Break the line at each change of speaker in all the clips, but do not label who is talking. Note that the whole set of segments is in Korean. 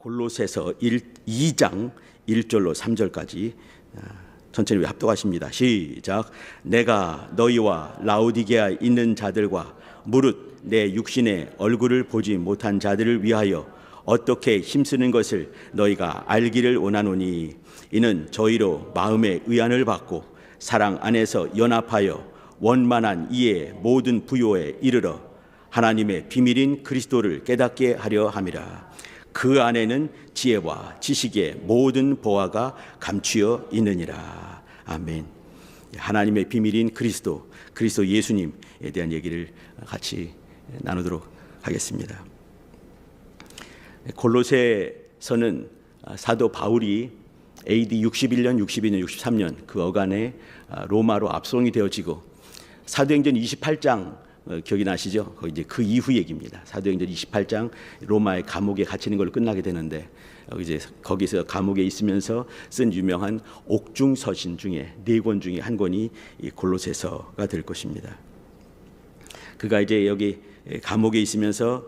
골로새서 2장 1절로 3절까지 천천히 합독하십니다. 시작. 내가 너희와 라오디게아에 있는 자들과 무릇 내 육신의 얼굴을 보지 못한 자들을 위하여 어떻게 힘쓰는 것을 너희가 알기를 원하노니, 이는 저희로 마음의 의안을 받고 사랑 안에서 연합하여 원만한 이의 모든 부요에 이르러 하나님의 비밀인 그리스도를 깨닫게 하려 함이라. 그 안에는 지혜와 지식의 모든 보화가 감추어 있느니라. 아멘. 하나님의 비밀인 그리스도 예수님에 대한 얘기를 같이 나누도록 하겠습니다. 골로새서는 사도 바울이 AD 61년, 62년, 63년 그 어간에 로마로 압송이 되어지고, 사도행전 28장 기억이 나시죠? 이제 그 이후 얘기입니다. 사도행전 28장 로마의 감옥에 갇히는 걸로 끝나게 되는데, 이제 거기서 감옥에 있으면서 쓴 유명한 옥중 서신 중에 4권 중에 한 권이 이 골로새서가 될 것입니다. 그가 이제 여기 감옥에 있으면서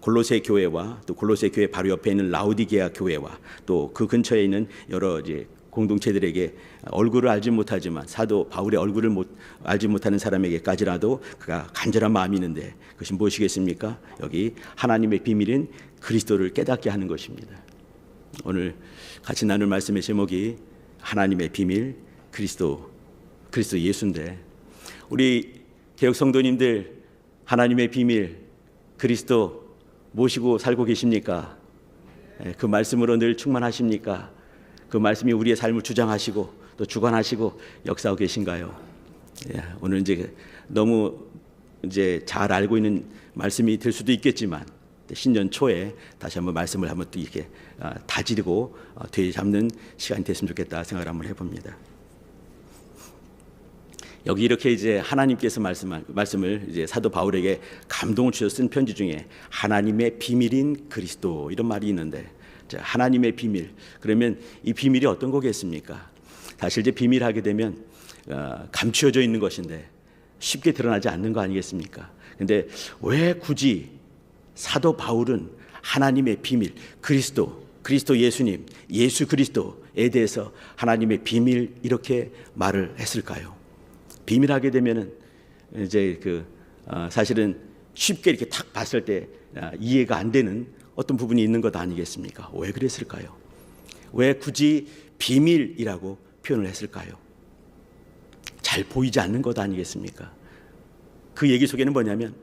골로새 교회와 또 골로새 교회 바로 옆에 있는 라오디게아 교회와 또 그 근처에 있는 여러 이제 공동체들에게 얼굴을 알지 못하지만 사도 바울의 얼굴을 알지 못하는 사람에게까지라도 그가 간절한 마음이 있는데, 그것이 무엇이겠습니까? 여기 하나님의 비밀인 그리스도를 깨닫게 하는 것입니다. 오늘 같이 나눌 말씀의 제목이 하나님의 비밀 그리스도 예수인데, 우리 개혁 성도님들 하나님의 비밀 그리스도 모시고 살고 계십니까? 그 말씀으로 늘 충만하십니까? 그 말씀이 우리의 삶을 주장하시고 또 주관하시고 역사하고 계신가요? 오늘 이제 너무 이제 잘 알고 있는 말씀이 될 수도 있겠지만, 신년 초에 다시 한번 말씀을 한번 또 이렇게 다지고 되잡는 시간이 됐으면 좋겠다 생각을 한번 해봅니다. 여기 이렇게 이제 하나님께서 말씀을 이제 사도 바울에게 감동을 주셔서 쓴 편지 중에 하나님의 비밀인 그리스도 이런 말이 있는데, 하나님의 비밀, 그러면 이 비밀이 어떤 거겠습니까? 사실 이제 비밀하게 되면 감추어져 있는 것인데 쉽게 드러나지 않는 거 아니겠습니까? 근데 왜 굳이 사도 바울은 하나님의 비밀 그리스도 예수님, 예수 그리스도에 대해서 하나님의 비밀 이렇게 말을 했을까요? 비밀하게 되면은 이제 사실은 쉽게 이렇게 탁 봤을 때 이해가 안 되는 어떤 부분이 있는 것 아니겠습니까? 왜 그랬을까요? 왜 굳이 비밀이라고 표현을 했을까요? 잘 보이지 않는 것 아니겠습니까? 그 얘기 속에는 뭐냐면,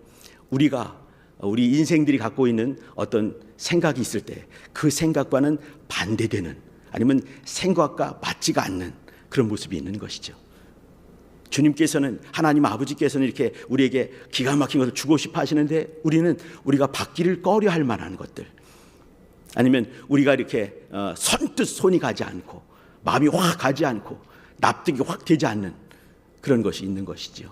우리 인생들이 갖고 있는 어떤 생각이 있을 때 그 생각과는 반대되는, 아니면 생각과 맞지가 않는 그런 모습이 있는 것이죠. 주님께서는, 하나님 아버지께서는 이렇게 우리에게 기가 막힌 것을 주고 싶어 하시는데, 우리가 받기를 꺼려 할 만한 것들, 아니면 우리가 이렇게 선뜻 손이 가지 않고 마음이 확 가지 않고 납득이 확 되지 않는 그런 것이 있는 것이죠.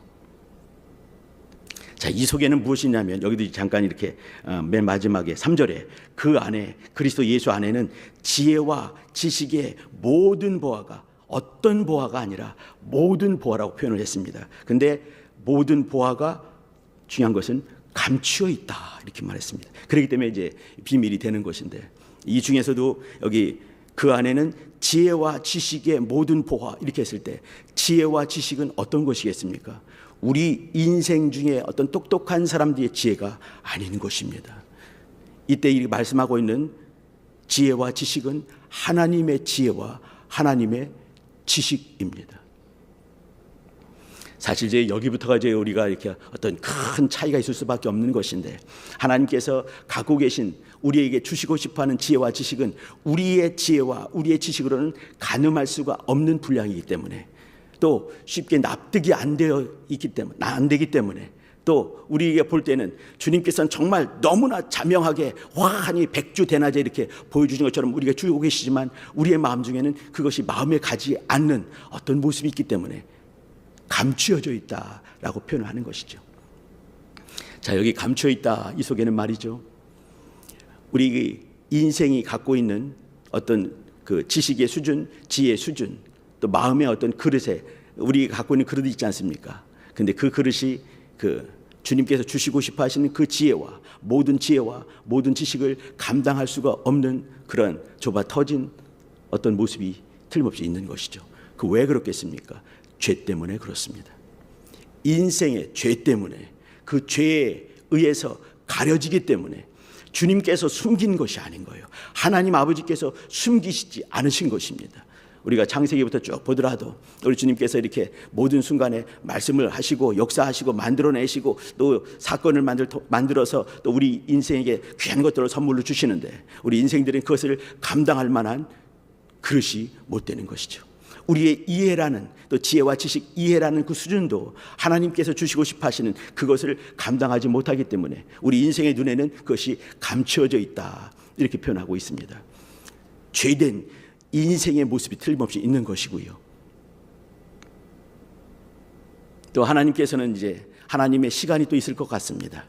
자, 이 속에는 무엇이냐면, 여기도 잠깐 이렇게 맨 마지막에 3절에 그 안에, 그리스도 예수 안에는 지혜와 지식의 모든 보화가, 어떤 보화가 아니라 모든 보화라고 표현을 했습니다. 근데 모든 보화가 중요한 것은 감추어 있다 이렇게 말했습니다. 그렇기 때문에 이제 비밀이 되는 것인데, 이 중에서도 여기 그 안에는 지혜와 지식의 모든 보화 이렇게 했을 때, 지혜와 지식은 어떤 것이겠습니까? 우리 인생 중에 어떤 똑똑한 사람들의 지혜가 아닌 것입니다. 이때 이 말씀하고 있는 지혜와 지식은 하나님의 지혜와 하나님의 지식입니다. 사실 이제 여기부터가 이제 우리가 이렇게 어떤 큰 차이가 있을 수밖에 없는 것인데, 하나님께서 갖고 계신 우리에게 주시고 싶어하는 지혜와 지식은 우리의 지혜와 우리의 지식으로는 가늠할 수가 없는 분량이기 때문에, 또 쉽게 납득이 안 되기 때문에, 또 우리에게 볼 때는 주님께서는 정말 너무나 자명하게 환히 백주대낮에 이렇게 보여주신 것처럼 우리가 주고 계시지만, 우리의 마음 중에는 그것이 마음에 가지 않는 어떤 모습이 있기 때문에 감추어져 있다라고 표현을 하는 것이죠. 자, 여기 감추어 있다 이 속에는 말이죠, 우리 인생이 갖고 있는 어떤 그 지식의 수준, 지혜의 수준, 또 마음의 어떤 그릇에, 우리 갖고 있는 그릇이 있지 않습니까? 근데 그 그릇이 주님께서 주시고 싶어 하시는 그 지혜와 모든 지식을 감당할 수가 없는 그런 좁아 터진 어떤 모습이 틀림없이 있는 것이죠. 그 왜 그렇겠습니까? 죄 때문에 그렇습니다. 인생의 죄 때문에, 그 죄에 의해서 가려지기 때문에 주님께서 숨긴 것이 아닌 거예요. 하나님 아버지께서 숨기시지 않으신 것입니다. 우리가 창세기부터 쭉 보더라도 우리 주님께서 이렇게 모든 순간에 말씀을 하시고 역사하시고 만들어내시고 또 사건을 만들어서 또 우리 인생에게 귀한 것들을 선물로 주시는데 우리 인생들은 그것을 감당할 만한 그릇이 못 되는 것이죠. 우리의 이해라는, 또 지혜와 지식 이해라는 그 수준도 하나님께서 주시고 싶어 하시는 그것을 감당하지 못하기 때문에 우리 인생의 눈에는 그것이 감추어져 있다, 이렇게 표현하고 있습니다. 죄된 인생의 모습이 틀림없이 있는 것이고요. 또 하나님께서는 이제 하나님의 시간이 또 있을 것 같습니다.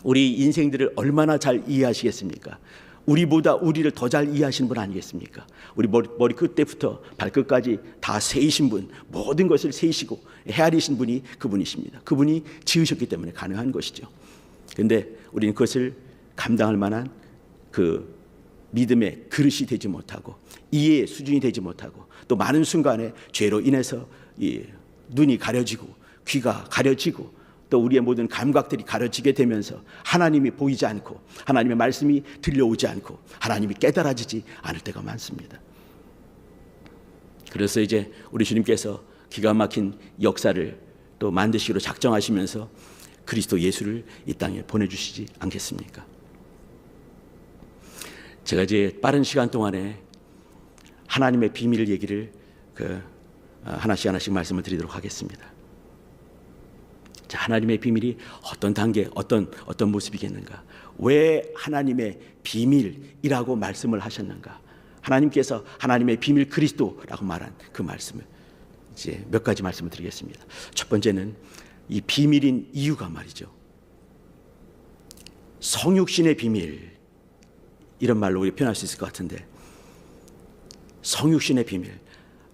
우리 인생들을 얼마나 잘 이해하시겠습니까? 우리보다 우리를 더 잘 이해하시는 분 아니겠습니까? 우리 머리 끝부터 발끝까지 다 세이신 분, 모든 것을 세이시고 헤아리신 분이 그분이십니다. 그분이 지으셨기 때문에 가능한 것이죠. 그런데 우리는 그것을 감당할 만한 그 믿음의 그릇이 되지 못하고 이해의 수준이 되지 못하고 또 많은 순간에 죄로 인해서 이 눈이 가려지고 귀가 가려지고 또 우리의 모든 감각들이 가려지게 되면서 하나님이 보이지 않고 하나님의 말씀이 들려오지 않고 하나님이 깨달아지지 않을 때가 많습니다. 그래서 이제 우리 주님께서 기가 막힌 역사를 또 만드시기로 작정하시면서 그리스도 예수를 이 땅에 보내주시지 않겠습니까? 제가 이제 빠른 시간 동안에 하나님의 비밀 얘기를 하나씩 말씀을 드리도록 하겠습니다. 자, 하나님의 비밀이 어떤 단계, 어떤 모습이겠는가? 왜 하나님의 비밀이라고 말씀을 하셨는가? 하나님께서 하나님의 비밀 그리스도라고 말한 그 말씀을 이제 몇 가지 말씀을 드리겠습니다. 첫 번째는 이 비밀인 이유가 말이죠. 성육신의 비밀, 이런 말로 우리 표현할 수 있을 것 같은데, 성육신의 비밀,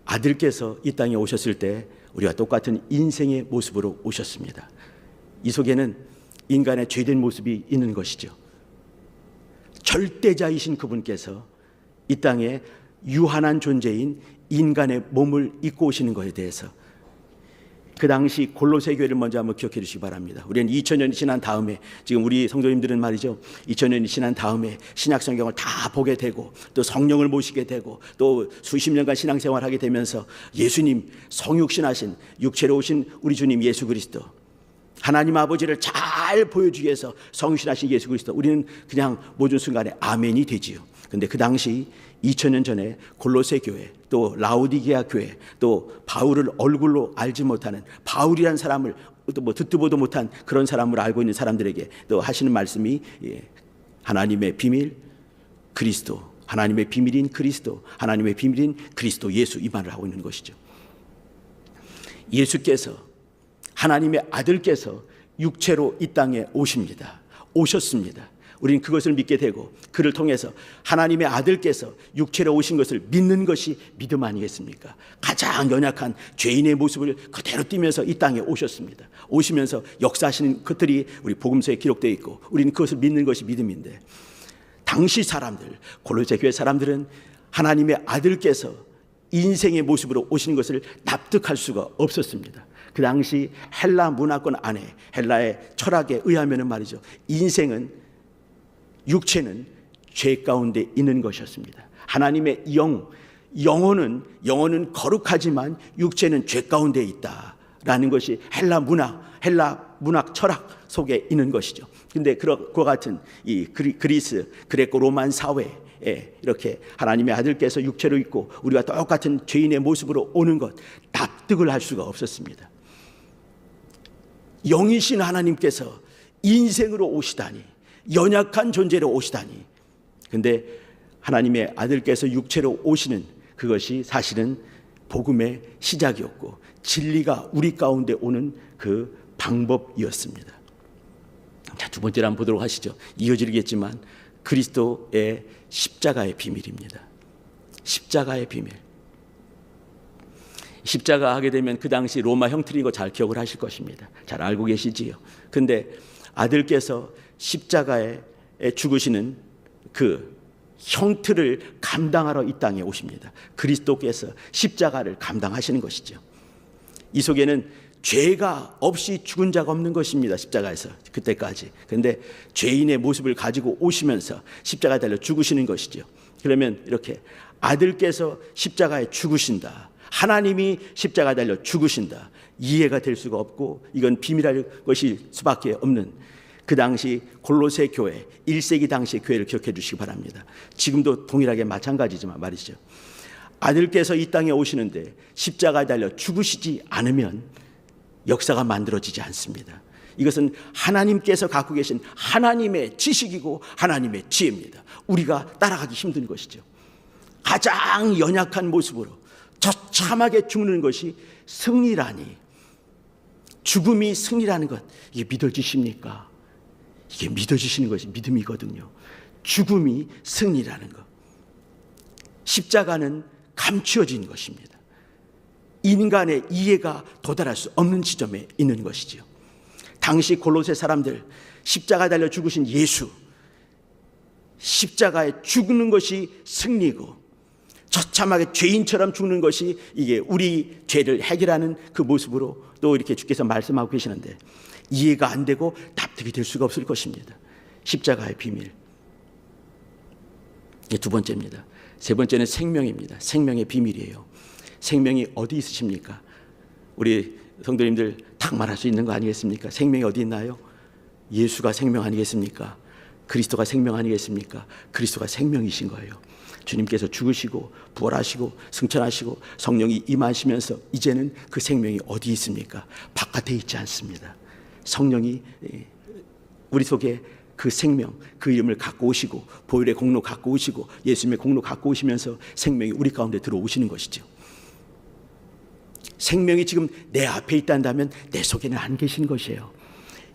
아들께서 이 땅에 오셨을 때 우리와 똑같은 인생의 모습으로 오셨습니다. 이 속에는 인간의 죄된 모습이 있는 것이죠. 절대자이신 그분께서 이 땅에 유한한 존재인 인간의 몸을 입고 오시는 것에 대해서 그 당시 골로새 교회를 먼저 한번 기억해 주시기 바랍니다. 우리는 2000년이 지난 다음에, 지금 우리 성도님들은 말이죠, 2000년이 지난 다음에 신약 성경을 다 보게 되고 또 성령을 모시게 되고 또 수십 년간 신앙생활을 하게 되면서 예수님, 성육신하신 육체로 오신 우리 주님 예수 그리스도, 하나님 아버지를 잘 보여주기 위해서 성육신하신 예수 그리스도, 우리는 그냥 모든 순간에 아멘이 되지요. 그런데 그 당시 2000년 전에 골로새 교회, 또 라오디게아 교회, 또 바울을 얼굴로 알지 못하는 바울이라는 사람을 또 뭐 듣도 보도 못한 그런 사람을 알고 있는 사람들에게 또 하시는 말씀이 하나님의 비밀 그리스도, 하나님의 비밀인 그리스도, 하나님의 비밀인 그리스도 예수, 이 말을 하고 있는 것이죠. 예수께서, 하나님의 아들께서 육체로 이 땅에 오셨습니다. 우리는 그것을 믿게 되고 그를 통해서 하나님의 아들께서 육체로 오신 것을 믿는 것이 믿음 아니겠습니까? 가장 연약한 죄인의 모습을 그대로 띠면서 이 땅에 오셨습니다. 오시면서 역사하시는 것들이 우리 복음서에 기록되어 있고 우리는 그것을 믿는 것이 믿음인데, 당시 사람들, 골로새 교회 사람들은 하나님의 아들께서 인생의 모습으로 오시는 것을 납득할 수가 없었습니다. 그 당시 헬라 문화권 안에, 헬라의 철학에 의하면 말이죠, 육체는 죄 가운데 있는 것이었습니다. 하나님의 영혼은 거룩하지만 육체는 죄 가운데 있다라는 것이 헬라 문학 철학 속에 있는 것이죠. 근데 그와 같은 이 그리스 그레코 로만 사회에 이렇게 하나님의 아들께서 육체로 있고 우리가 똑같은 죄인의 모습으로 오는 것, 납득을 할 수가 없었습니다. 영이신 하나님께서 인생으로 오시다니, 연약한 존재로 오시다니. 근데 하나님의 아들께서 육체로 오시는 그것이 사실은 복음의 시작이었고 진리가 우리 가운데 오는 그 방법이었습니다. 자, 두 번째로 한번 보도록 하시죠. 이어지겠지만 그리스도의 십자가의 비밀입니다. 십자가의 비밀. 십자가 하게 되면 그 당시 로마 형틀인 거 잘 기억을 하실 것입니다. 잘 알고 계시지요. 근데 아들께서 십자가에 죽으시는 그 형틀을 감당하러 이 땅에 오십니다. 그리스도께서 십자가를 감당하시는 것이죠. 이 속에는 죄가 없이 죽은 자가 없는 것입니다. 십자가에서 그때까지. 그런데 죄인의 모습을 가지고 오시면서 십자가에 달려 죽으시는 것이죠. 그러면 이렇게 아들께서 십자가에 죽으신다, 하나님이 십자가에 달려 죽으신다, 이해가 될 수가 없고 이건 비밀할 것일 수밖에 없는 그 당시 골로새 교회, 1세기 당시 교회를 기억해 주시기 바랍니다. 지금도 동일하게 마찬가지지만 말이죠. 아들께서 이 땅에 오시는데 십자가에 달려 죽으시지 않으면 역사가 만들어지지 않습니다. 이것은 하나님께서 갖고 계신 하나님의 지식이고 하나님의 지혜입니다. 우리가 따라가기 힘든 것이죠. 가장 연약한 모습으로 처참하게 죽는 것이 승리라니, 죽음이 승리라는 것, 이게 믿어지십니까? 이게 믿어지시는 것이 믿음이거든요. 죽음이 승리라는 것. 십자가는 감추어진 것입니다. 인간의 이해가 도달할 수 없는 지점에 있는 것이지요. 당시 골로새 사람들, 십자가에 달려 죽으신 예수, 십자가에 죽는 것이 승리고 처참하게 죄인처럼 죽는 것이 이게 우리 죄를 해결하는 그 모습으로 또 이렇게 주께서 말씀하고 계시는데 이해가 안 되고 납득이 될 수가 없을 것입니다. 십자가의 비밀. 이게 두 번째입니다. 세 번째는 생명입니다. 생명의 비밀이에요. 생명이 어디 있으십니까? 우리 성도님들 딱 말할 수 있는 거 아니겠습니까? 생명이 어디 있나요? 예수가 생명 아니겠습니까? 그리스도가 생명 아니겠습니까? 그리스도가 생명이신 거예요. 주님께서 죽으시고 부활하시고 승천하시고 성령이 임하시면서 이제는 그 생명이 어디 있습니까? 바깥에 있지 않습니다. 성령이 우리 속에 그 생명, 그 이름을 갖고 오시고 보혈의 공로 갖고 오시고 예수님의 공로 갖고 오시면서 생명이 우리 가운데 들어오시는 것이죠. 생명이 지금 내 앞에 있다면 내 속에는 안 계신 것이에요.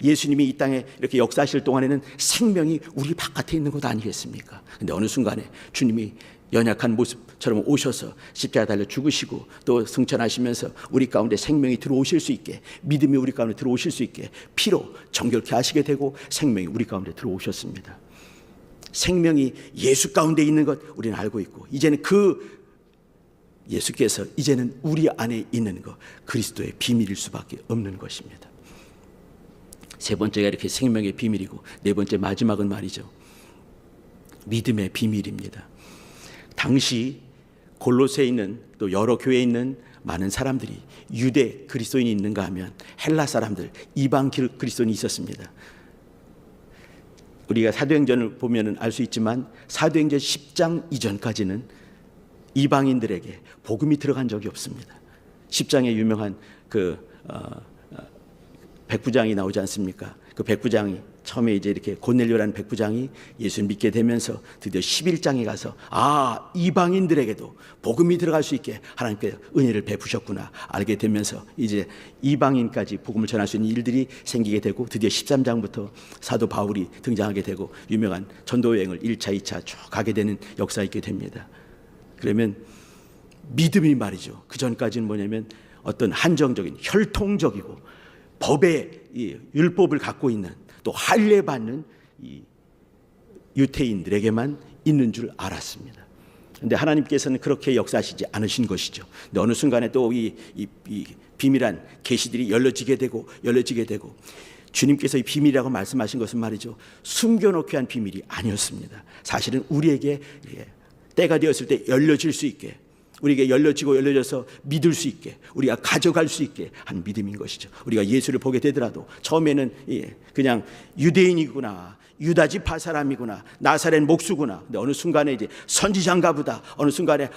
예수님이 이 땅에 이렇게 역사하실 동안에는 생명이 우리 바깥에 있는 것 아니겠습니까? 근데 어느 순간에 주님이 연약한 모습처럼 오셔서 십자가에 달려 죽으시고 또 승천하시면서 우리 가운데 생명이 들어오실 수 있게, 믿음이 우리 가운데 들어오실 수 있게 피로 정결케 하시게 되고 생명이 우리 가운데 들어오셨습니다. 생명이 예수 가운데 있는 것 우리는 알고 있고 이제는 그 예수께서 이제는 우리 안에 있는 것, 그리스도의 비밀일 수밖에 없는 것입니다. 세 번째가 이렇게 생명의 비밀이고 네 번째 마지막은 말이죠, 믿음의 비밀입니다. 당시 골로새에 있는 또 여러 교회에 있는 많은 사람들이 유대 그리스도인이 있는가 하면 헬라 사람들, 이방 그리스도인이 있었습니다. 우리가 사도행전을 보면 알 수 있지만 사도행전 10장 이전까지는 이방인들에게 복음이 들어간 적이 없습니다. 10장에 유명한 그 백부장이 나오지 않습니까? 그 백부장이 처음에 이제 이렇게 고넬료라는 백부장이 예수를 믿게 되면서 드디어 11장에 가서 이방인들에게도 복음이 들어갈 수 있게 하나님께서 은혜를 베푸셨구나 알게 되면서 이제 이방인까지 복음을 전할 수 있는 일들이 생기게 되고 드디어 13장부터 사도 바울이 등장하게 되고 유명한 전도 여행을 1차, 2차 쭉 가게 되는 역사가 있게 됩니다. 그러면 믿음이 말이죠. 그 전까지는 뭐냐면 어떤 한정적인 혈통적이고 법의 율법을 갖고 있는 또 할례받는 이 유태인들에게만 있는 줄 알았습니다. 그런데 하나님께서는 그렇게 역사하시지 않으신 것이죠. 근데 어느 순간에 또 이 비밀한 계시들이 열려지게 되고 주님께서 이 비밀이라고 말씀하신 것은 말이죠, 숨겨놓게 한 비밀이 아니었습니다. 사실은 우리에게 때가 되었을 때 열려질 수 있게, 우리에게 열려져서 믿을 수 있게, 우리가 가져갈 수 있게 한 믿음인 것이죠. 우리가 예수를 보게 되더라도 처음에는 그냥 유대인이구나, 유다지파 사람이구나, 나사렛 목수구나. 근데 어느 순간에 이제 선지자인가 보다, 어느 순간에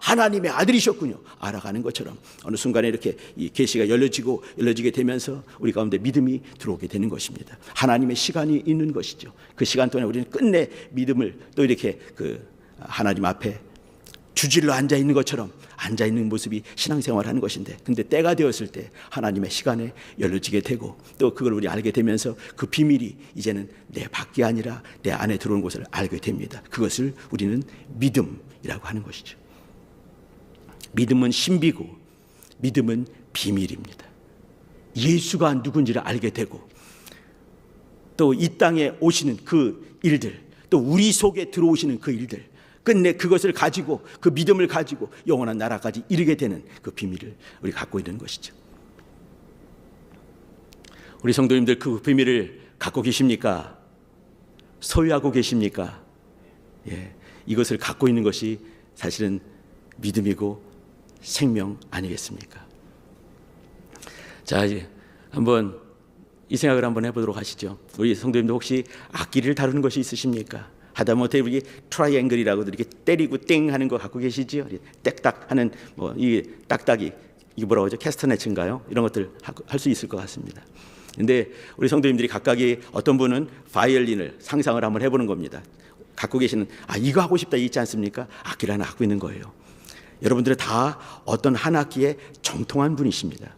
하나님의 아들이셨군요 알아가는 것처럼 어느 순간에 이렇게 이 계시가 열려지게 되면서 우리 가운데 믿음이 들어오게 되는 것입니다. 하나님의 시간이 있는 것이죠. 그 시간 동안에 우리는 끝내 믿음을 또 이렇게 그 하나님 앞에 주질러 앉아있는 것처럼 앉아있는 모습이 신앙생활을 하는 것인데, 근데 때가 되었을 때 하나님의 시간에 열려지게 되고 또 그걸 우리 알게 되면서 그 비밀이 이제는 내 밖이 아니라 내 안에 들어오는 것을 알게 됩니다. 그것을 우리는 믿음이라고 하는 것이죠. 믿음은 신비고 믿음은 비밀입니다. 예수가 누군지를 알게 되고 또 이 땅에 오시는 그 일들, 또 우리 속에 들어오시는 그 일들, 끝내 그것을 가지고 그 믿음을 가지고 영원한 나라까지 이르게 되는 그 비밀을 우리 갖고 있는 것이죠. 우리 성도님들 그 비밀을 갖고 계십니까? 소유하고 계십니까? 예, 이것을 갖고 있는 것이 사실은 믿음이고 생명 아니겠습니까? 자, 이제 한번 이 생각을 한번 해보도록 하시죠. 우리 성도님들 혹시 악기를 다루는 것이 있으십니까? 하다못해 우리 트라이앵글이라고도 이렇게 때리고 땡 하는 거 갖고 계시지요? 땡딱 하는 뭐 이 딱딱이 이게 뭐라고 하죠? 캐스터네츠인가요? 이런 것들 할 수 있을 것 같습니다. 근데 우리 성도님들이 각각이 어떤 분은 바이올린을 상상을 한번 해보는 겁니다. 갖고 계시는 이거 하고 싶다 있지 않습니까? 악기를 하나 갖고 있는 거예요. 여러분들은 다 어떤 한 악기에 정통한 분이십니다.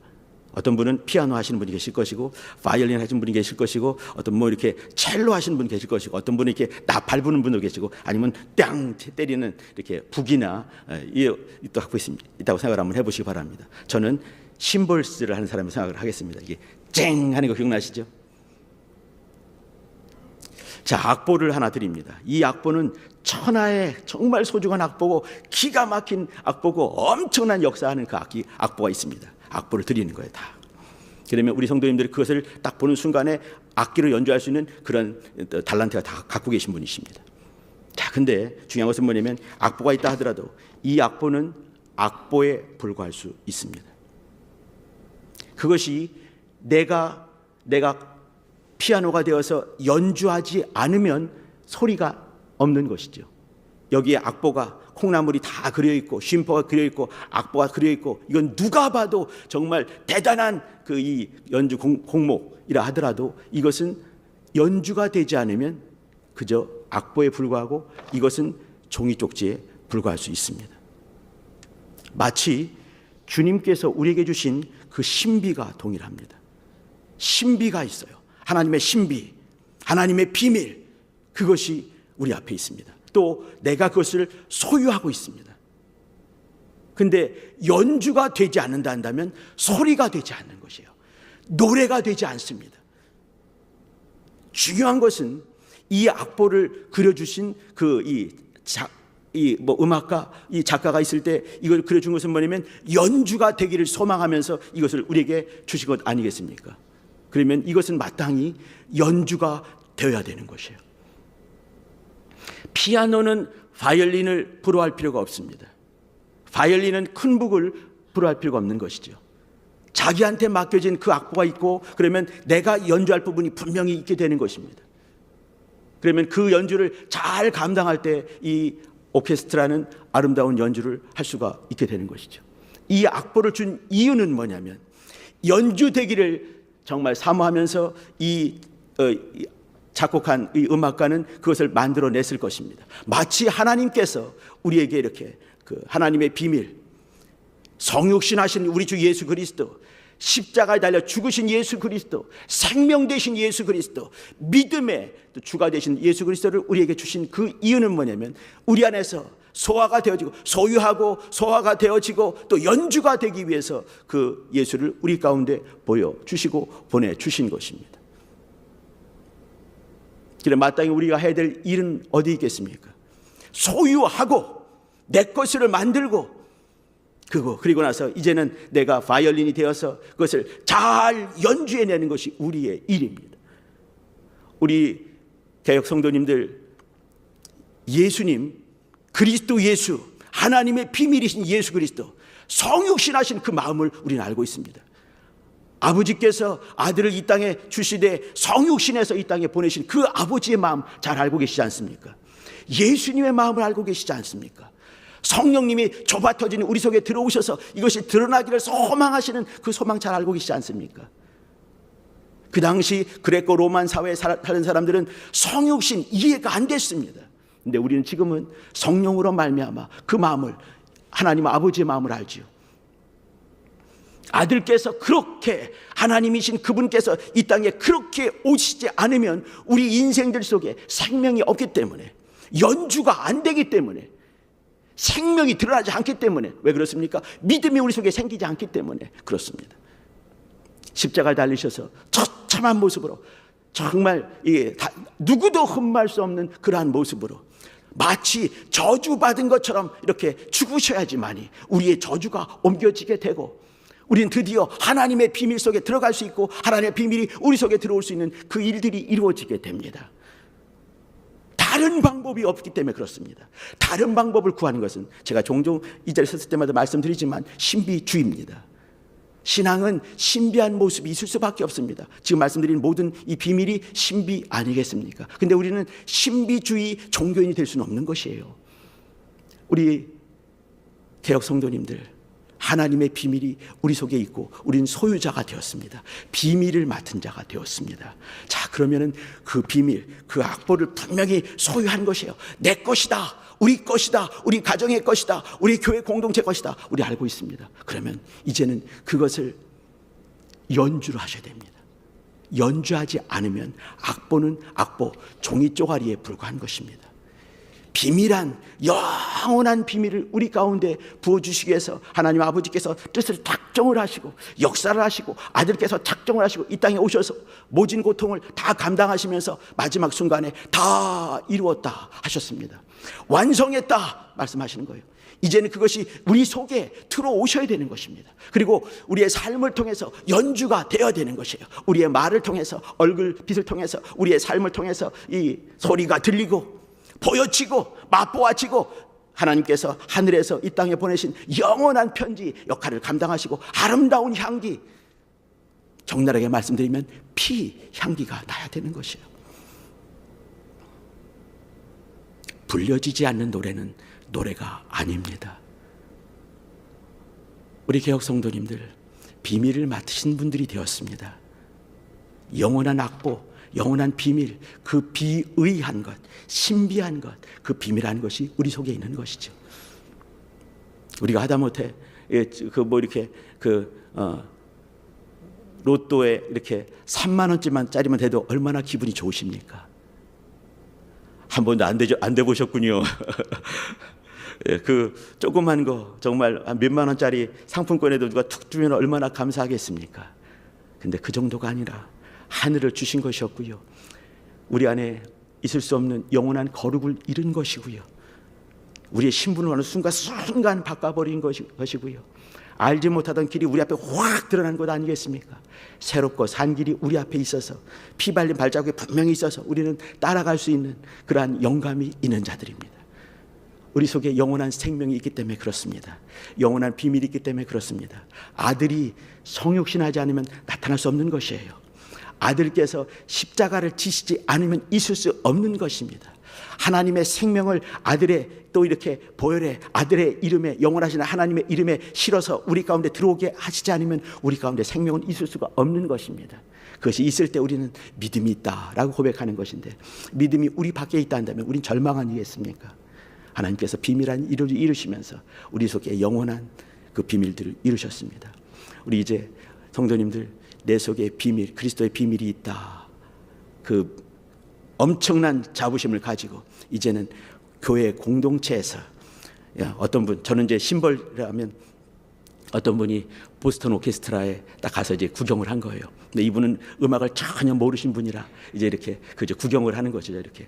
어떤 분은 피아노 하시는 분이 계실 것이고, 바이올린 하시는 분이 계실 것이고, 어떤 뭐 이렇게 첼로 하시는 분이 계실 것이고, 어떤 분은 이렇게 나팔 부는 분도 계시고, 아니면 땅 때리는 이렇게 북이나 또 갖고 있다고 생각을 한번 해보시기 바랍니다. 저는 심볼스를 하는 사람을 생각을 하겠습니다. 이게 쨍 하는 거 기억나시죠? 자, 악보를 하나 드립니다. 이 악보는 천하의 정말 소중한 악보고 기가 막힌 악보고 엄청난 역사하는 그 악보가 있습니다. 악보를 드리는 거예요, 다. 그러면 우리 성도님들이 그것을 딱 보는 순간에 악기로 연주할 수 있는 그런 달란트가 다 갖고 계신 분이십니다. 자, 근데 중요한 것은 뭐냐면 악보가 있다 하더라도 이 악보는 악보에 불과할 수 있습니다. 그것이 내가 피아노가 되어서 연주하지 않으면 소리가 없는 것이죠. 여기에 악보가 콩나물이 다 그려있고 쉼퍼가 그려있고 악보가 그려있고 이건 누가 봐도 정말 대단한 그 이 연주 공목이라 하더라도 이것은 연주가 되지 않으면 그저 악보에 불과하고 이것은 종이 쪽지에 불과할 수 있습니다. 마치 주님께서 우리에게 주신 그 신비가 동일합니다. 신비가 있어요. 하나님의 신비, 하나님의 비밀, 그것이 우리 앞에 있습니다. 또 내가 그것을 소유하고 있습니다. 근데 연주가 되지 않는다 한다면 소리가 되지 않는 것이에요. 노래가 되지 않습니다. 중요한 것은 이 악보를 그려주신 음악가, 이 작가가 있을 때 이걸 그려준 것은 뭐냐면 연주가 되기를 소망하면서 이것을 우리에게 주신 것 아니겠습니까? 그러면 이것은 마땅히 연주가 되어야 되는 것이에요. 피아노는 바이올린을 불허할 필요가 없습니다. 바이올린은 큰 북을 불허할 필요가 없는 것이죠. 자기한테 맡겨진 그 악보가 있고 그러면 내가 연주할 부분이 분명히 있게 되는 것입니다. 그러면 그 연주를 잘 감당할 때 이 오케스트라는 아름다운 연주를 할 수가 있게 되는 것이죠. 이 악보를 준 이유는 뭐냐면 연주되기를 정말 사모하면서 작곡한 이 음악가는 그것을 만들어냈을 것입니다. 마치 하나님께서 우리에게 이렇게 그 하나님의 비밀, 성육신하신 우리 주 예수 그리스도, 십자가에 달려 죽으신 예수 그리스도, 생명 되신 예수 그리스도, 믿음의 주가 되신 예수 그리스도를 우리에게 주신 그 이유는 뭐냐면 우리 안에서 소화가 되어지고 소유하고 소화가 되어지고 또 연주가 되기 위해서 그 예수를 우리 가운데 보여주시고 보내주신 것입니다. 그래 마땅히 우리가 해야 될 일은 어디 있겠습니까? 소유하고 내 것을 만들고 그리고 나서 이제는 내가 바이올린이 되어서 그것을 잘 연주해내는 것이 우리의 일입니다. 우리 개혁 성도님들, 예수님, 그리스도 예수, 하나님의 비밀이신 예수 그리스도, 성육신하신 그 마음을 우리는 알고 있습니다. 아버지께서 아들을 이 땅에 주시되 성육신해서 이 땅에 보내신 그 아버지의 마음 잘 알고 계시지 않습니까? 예수님의 마음을 알고 계시지 않습니까? 성령님이 좁아터진 우리 속에 들어오셔서 이것이 드러나기를 소망하시는 그 소망 잘 알고 계시지 않습니까? 그 당시 그레코 로만 사회에 사는 사람들은 성육신 이해가 안 됐습니다. 근데 우리는 지금은 성령으로 말미암아 그 마음을, 하나님 아버지의 마음을 알지요. 아들께서 그렇게, 하나님이신 그분께서 이 땅에 그렇게 오시지 않으면 우리 인생들 속에 생명이 없기 때문에, 연주가 안 되기 때문에, 생명이 드러나지 않기 때문에. 왜 그렇습니까? 믿음이 우리 속에 생기지 않기 때문에 그렇습니다. 십자가에 달리셔서 처참한 모습으로, 정말 누구도 흠모할 수 없는 그러한 모습으로, 마치 저주받은 것처럼 이렇게 죽으셔야지만이 우리의 저주가 옮겨지게 되고, 우리는 드디어 하나님의 비밀 속에 들어갈 수 있고 하나님의 비밀이 우리 속에 들어올 수 있는 그 일들이 이루어지게 됩니다. 다른 방법이 없기 때문에 그렇습니다. 다른 방법을 구하는 것은 제가 종종 이 자리에 섰을 때마다 말씀드리지만 신비주의입니다. 신앙은 신비한 모습이 있을 수밖에 없습니다. 지금 말씀드린 모든 이 비밀이 신비 아니겠습니까? 근데 우리는 신비주의 종교인이 될 수는 없는 것이에요. 우리 개혁 성도님들, 하나님의 비밀이 우리 속에 있고 우리는 소유자가 되었습니다. 비밀을 맡은 자가 되었습니다. 자, 그러면은 그 비밀, 그 악보를 분명히 소유한 것이에요. 내 것이다, 우리 것이다, 우리 가정의 것이다, 우리 교회 공동체 것이다, 우리 알고 있습니다. 그러면 이제는 그것을 연주를 하셔야 됩니다. 연주하지 않으면 악보는 악보, 종이 쪼가리에 불과한 것입니다. 비밀한 영원한 비밀을 우리 가운데 부어주시기 위해서 하나님 아버지께서 뜻을 작정을 하시고 역사를 하시고 아들께서 작정을 하시고 이 땅에 오셔서 모진 고통을 다 감당하시면서 마지막 순간에 다 이루었다 하셨습니다. 완성했다 말씀하시는 거예요. 이제는 그것이 우리 속에 들어오셔야 되는 것입니다. 그리고 우리의 삶을 통해서 연주가 되어야 되는 것이에요. 우리의 말을 통해서, 얼굴빛을 통해서, 우리의 삶을 통해서 이 소리가 들리고 보여지고 맛보아지고, 하나님께서 하늘에서 이 땅에 보내신 영원한 편지 역할을 감당하시고 아름다운 향기, 적나라하게 말씀드리면 피 향기가 나야 되는 것이에요. 불려지지 않는 노래는 노래가 아닙니다. 우리 개혁 성도님들, 비밀을 맡으신 분들이 되었습니다. 영원한 악보, 영원한 비밀, 그 비의한 것, 신비한 것, 그 비밀한 것이 우리 속에 있는 것이죠. 우리가 하다못해 로또에 이렇게 3만 원짜리만 짜리만 돼도 얼마나 기분이 좋으십니까? 한 번도 안 돼 보셨군요. 그 조그만 거 정말 몇만 원짜리 상품권에도 누가 툭 주면 얼마나 감사하겠습니까? 근데 그 정도가 아니라 하늘을 주신 것이었고요, 우리 안에 있을 수 없는 영원한 거룩을 잃은 것이고요, 우리의 신분을 어느 순간 바꿔버린 것이고요, 알지 못하던 길이 우리 앞에 확 드러난 것 아니겠습니까? 새롭고 산 길이 우리 앞에 있어서, 피 발린 발자국이 분명히 있어서 우리는 따라갈 수 있는 그러한 영감이 있는 자들입니다. 우리 속에 영원한 생명이 있기 때문에 그렇습니다. 영원한 비밀이 있기 때문에 그렇습니다. 아들이 성육신하지 않으면 나타날 수 없는 것이에요. 아들께서 십자가를 지시지 않으면 있을 수 없는 것입니다. 하나님의 생명을 아들의 또 이렇게 보혈의 아들의 이름에, 영원하신 하나님의 이름에 실어서 우리 가운데 들어오게 하시지 않으면 우리 가운데 생명은 있을 수가 없는 것입니다. 그것이 있을 때 우리는 믿음이 있다라고 고백하는 것인데, 믿음이 우리 밖에 있다 한다면 우린 절망 아니겠습니까? 하나님께서 비밀한 일을 이루시면서 우리 속에 영원한 그 비밀들을 이루셨습니다. 우리 이제 성도님들, 내 속에 비밀, 그리스도의 비밀이 있다, 그 엄청난 자부심을 가지고 이제는 교회 공동체에서, 어떤 분, 저는 이제 심벌이라면 어떤 분이 보스턴 오케스트라에 딱 가서 이제 구경을 한 거예요. 근데 이분은 음악을 전혀 모르신 분이라 이제 이렇게 그저 구경을 하는 거죠, 이렇게.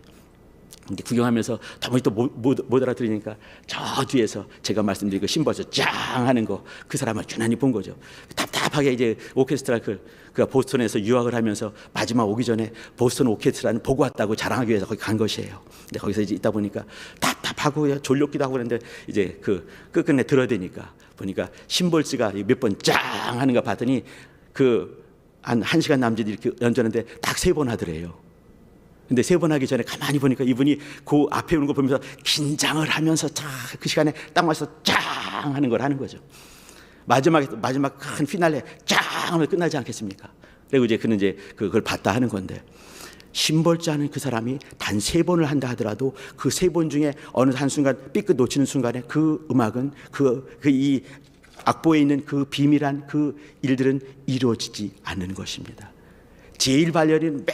근데 구경하면서 도무지 또 못 알아들으니까 저 뒤에서 제가 말씀드린 그 심벌에서 짱 하는 거, 그 사람을 유난히 본 거죠. 답답하게 이제 오케스트라 그 보스턴에서 유학을 하면서 마지막 오기 전에 보스턴 오케스트라는 보고 왔다고 자랑하기 위해서 거기 간 것이에요. 근데 거기서 이제 있다 보니까 답답하고 졸렸기도 하고 그랬는데 이제 그 끝끝내 들어야 되니까 보니까 심벌스가 몇 번 짱 하는 거 봤더니 그 한 시간 남짓 이렇게 연주하는데 딱 3번 하더래요. 근데 3번 하기 전에 가만히 보니까 이분이 그 앞에 오는 거 보면서 긴장을 하면서 그 시간에 딱 와서 짱 하는 걸 하는 거죠. 마지막 큰 피날레 짱 하면 끝나지 않겠습니까? 그리고 이제 그는 이제 그걸 봤다 하는 건데, 심벌지 않은 그 사람이 단 3번을 한다 하더라도 그 3번 중에 어느 한순간 삐끗 놓치는 순간에 그 음악은 이 악보에 있는 그 비밀한 그 일들은 이루어지지 않는 것입니다. 제1 발열인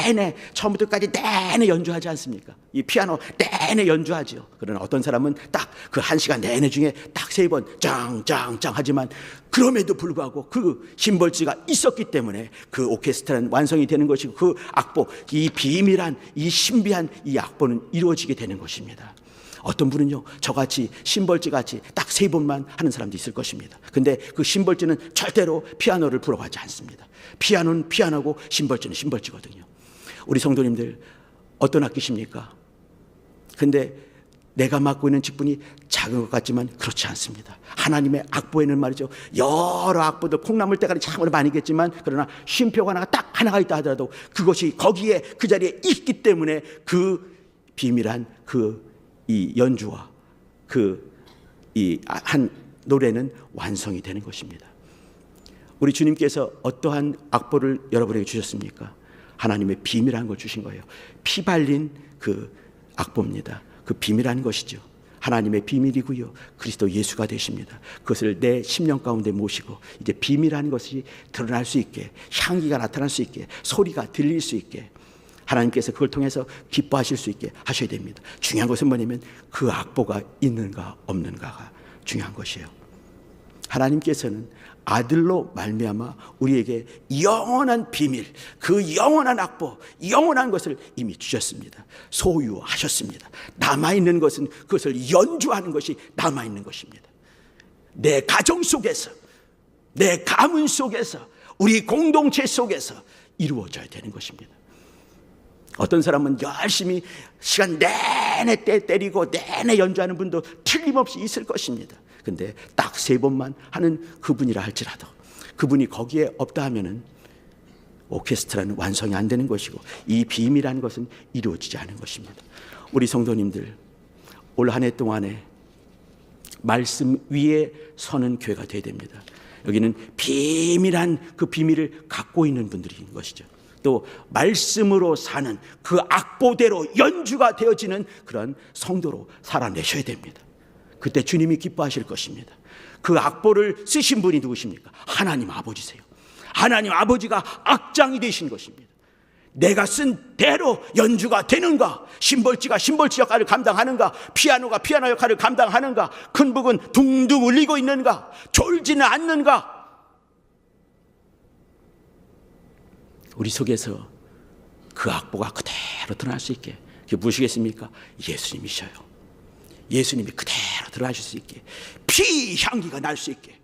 내내 처음부터까지 내내 연주하지 않습니까? 이 피아노 내내 연주하죠. 그러나 어떤 사람은 딱 그 1시간 내내 중에 딱 3번 짱짱짱 하지만 그럼에도 불구하고 그 심벌지가 있었기 때문에 그 오케스트라는 완성이 되는 것이고 그 악보, 이 비밀한 이 신비한 이 악보는 이루어지게 되는 것입니다. 어떤 분은요 저같이 심벌지같이 딱 3번만 하는 사람도 있을 것입니다. 근데 그 심벌지는 절대로 피아노를 부러워하지 않습니다. 피아노는 피아노고 심벌지는 심벌지거든요. 우리 성도님들 어떤 악기십니까? 근데 내가 맡고 있는 직분이 작은 것 같지만 그렇지 않습니다. 하나님의 악보에는 말이죠 여러 악보들 콩나물 대가리 참으로 많이겠지만 그러나 쉼표가 하나가 있다 하더라도 그것이 거기에 그 자리에 있기 때문에 그 비밀한 이 연주와 이 한 노래는 완성이 되는 것입니다. 우리 주님께서 어떠한 악보를 여러분에게 주셨습니까? 하나님의 비밀한 걸 주신 거예요. 피 발린 그 악보입니다. 그 비밀한 것이죠. 하나님의 비밀이고요. 그리스도 예수가 되십니다. 그것을 내 심령 가운데 모시고 이제 비밀한 것이 드러날 수 있게, 향기가 나타날 수 있게, 소리가 들릴 수 있게 하나님께서 그걸 통해서 기뻐하실 수 있게 하셔야 됩니다. 중요한 것은 뭐냐면 그 악보가 있는가 없는가가 중요한 것이에요. 하나님께서는 아들로 말미암아 우리에게 영원한 비밀, 그 영원한 악보, 영원한 것을 이미 주셨습니다. 소유하셨습니다. 남아있는 것은 그것을 연주하는 것이 남아있는 것입니다. 내 가정 속에서, 내 가문 속에서, 우리 공동체 속에서 이루어져야 되는 것입니다. 어떤 사람은 열심히 시간 내내 때리고 내내 연주하는 분도 틀림없이 있을 것입니다. 근데 딱 3번만 하는 그분이라 할지라도 그분이 거기에 없다 하면은 오케스트라는 완성이 안 되는 것이고 이 비밀한 것은 이루어지지 않은 것입니다. 우리 성도님들 올 한 해 동안에 말씀 위에 서는 교회가 되어야 됩니다. 여기는 비밀한 그 비밀을 갖고 있는 분들인 것이죠. 또 말씀으로 사는 그 악보대로 연주가 되어지는 그런 성도로 살아내셔야 됩니다. 그때 주님이 기뻐하실 것입니다. 그 악보를 쓰신 분이 누구십니까? 하나님 아버지세요. 하나님 아버지가 악장이 되신 것입니다. 내가 쓴 대로 연주가 되는가? 심벌지가 심벌지 역할을 감당하는가? 피아노가 피아노 역할을 감당하는가? 큰 북은 둥둥 울리고 있는가? 졸지는 않는가? 우리 속에서 그 악보가 그대로 드러날 수 있게 그게 무엇이겠습니까? 예수님이셔요. 예수님이 그대로 드러나실 수 있게 피 향기가 날 수 있게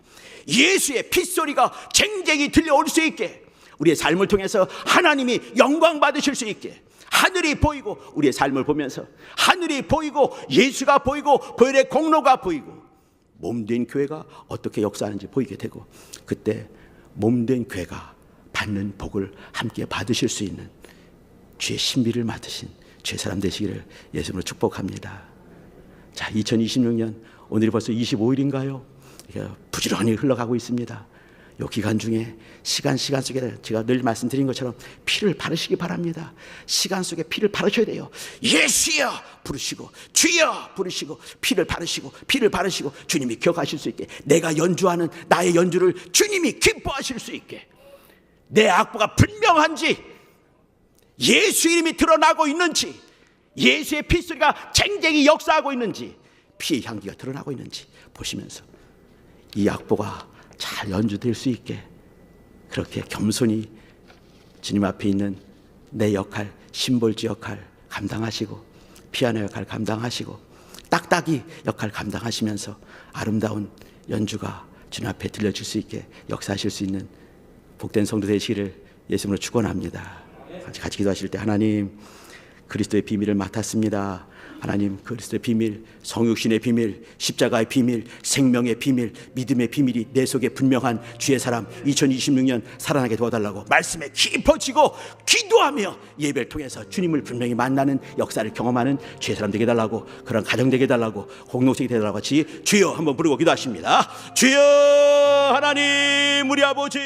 예수의 핏소리가 쟁쟁이 들려올 수 있게 우리의 삶을 통해서 하나님이 영광 받으실 수 있게 하늘이 보이고 우리의 삶을 보면서 하늘이 보이고 예수가 보이고 보혈의 공로가 보이고 몸된 교회가 어떻게 역사하는지 보이게 되고 그때 몸된 교회가 받는 복을 함께 받으실 수 있는 주의 신비를 맡으신 주의 사람 되시기를 예수님으로 축복합니다. 자, 2026년 오늘이 벌써 25일인가요? 부지런히 흘러가고 있습니다. 이 기간 중에 시간 속에 제가 늘 말씀드린 것처럼 피를 바르시기 바랍니다. 시간 속에 피를 바르셔야 돼요. 예수여 부르시고 주여 부르시고 피를 바르시고 주님이 기억하실 수 있게 내가 연주하는 나의 연주를 주님이 기뻐하실 수 있게 내 악보가 분명한지 예수 이름이 드러나고 있는지 예수의 핏소리가 쟁쟁이 역사하고 있는지 피의 향기가 드러나고 있는지 보시면서 이 악보가 잘 연주될 수 있게 그렇게 겸손히 주님 앞에 있는 내 역할 심벌지 역할 감당하시고 피아노 역할 감당하시고 딱딱이 역할 감당하시면서 아름다운 연주가 주님 앞에 들려질 수 있게 역사하실 수 있는 복된 성도 되시기를 예수님으로 축원합니다. 같이 기도하실 때 하나님 그리스도의 비밀을 맡았습니다. 하나님 그리스도의 비밀, 성육신의 비밀, 십자가의 비밀, 생명의 비밀, 믿음의 비밀이 내 속에 분명한 주의 사람 2026년 살아나게 도와달라고 말씀에 깊어지고 기도하며 예배를 통해서 주님을 분명히 만나는 역사를 경험하는 주의 사람 되게 해달라고 그런 가정 되게 해달라고 공동체가 되게 해달라고 같이 주여 한번 부르고 기도하십니다. 주여 하나님 우리 아버지